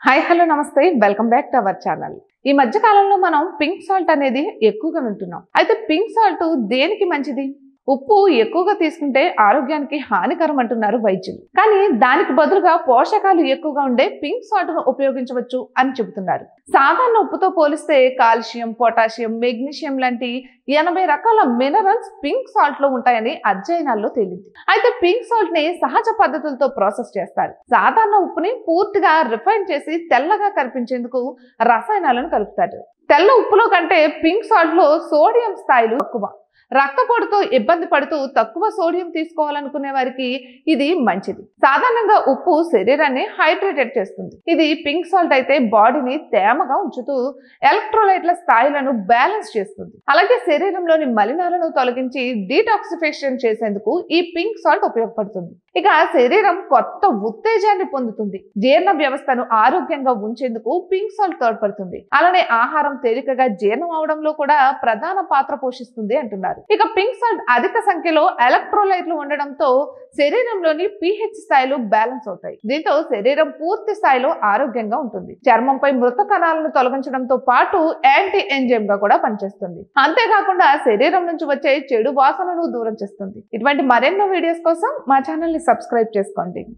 Hi hello నమస్తే welcome back to our channel. ఈ మధ్య కాలంలో మనం పింక్ సాల్ట్ అనేది ఎక్కువగా వింటున్నాం. అయితే పింక్ సాల్ట్ దేనికి మంచిది? ఉప్పు ఎక్కువగా తీసుకుంటే ఆరోగ్యానికి హానికరం అంటున్నారు వైద్యులు. కానీ దానికి బదులుగా పోషకాలు ఎక్కువగా ఉండే పింక్ సాల్ట్ ను ఉపయోగించవచ్చు అని చెబుతున్నారు. సాధారణ ఉప్పుతో పోలిస్తే కాల్షియం, పొటాషియం, మెగ్నీషియం లాంటి 80 రకాల మినరల్స్ పింక్ సాల్ట్ లో ఉంటాయని అధ్యయనాల్లో తేలింది. అయితే పింక్ సాల్ట్ ని సహజ పద్ధతులతో ప్రాసెస్ చేస్తారు. సాధారణ ఉప్పుని పూర్తిగా రిఫైన్ చేసి తెల్లగా కనిపించేందుకు రసాయనాలను కలుపుతారు. తెల్ల ఉప్పులో కంటే పింక్ సాల్ట్ లో సోడియం స్థాయిలు తక్కువ. రక్తపోటుతో ఇబ్బంది పడుతూ తక్కువ సోడియం తీసుకోవాలనుకునే వారికి ఇది మంచిది. సాధారణంగా ఉప్పు శరీరాన్ని హైడ్రేటెడ్ చేస్తుంది. ఇది పింక్ సాల్ట్ అయితే బాడీని తేమగా ఉంచుతూ ఎలక్ట్రోలైట్ల స్థాయిలను బ్యాలెన్స్ చేస్తుంది. అలాగే శరీరంలోని మలినాలను తొలగించి డీటాక్సిఫికేషన్ చేసేందుకు ఈ పింక్ సాల్ట్ ఉపయోగపడుతుంది. ఇక శరీరం కొత్త ఉత్తేజాన్ని పొందుతుంది. జీర్ణ వ్యవస్థను ఆరోగ్యంగా ఉంచేందుకు పింక్ సాల్ట్ తోడ్పడుతుంది. అలానే ఆహారం తేలికగా జీర్ణం అవడంలో కూడా ప్రధాన పాత్ర పోషిస్తుంది అంటున్నారు. ఇక పింక్ సాల్ట్ అధిక సంఖ్యలో ఎలక్ట్రోలైట్లు ఉండడంతో శరీరంలోని pH స్థాయిలు బ్యాలెన్స్ అవుతాయి. దీంతో శరీరం పూర్తి స్థాయిలో ఆరోగ్యంగా ఉంటుంది. చర్మంపై మృత కణాలను తొలగించడంతో పాటు యాంటీ ఎంజైమ్ గా కూడా పనిచేస్తుంది. అంతేకాకుండా శరీరం నుంచి వచ్చే చెడు వాసనను దూరం చేస్తుంది. ఇటువంటి మరెన్నో వీడియోస్ కోసం మా ఛానల్ ని సబ్స్క్రైబ్ చేసుకోండి.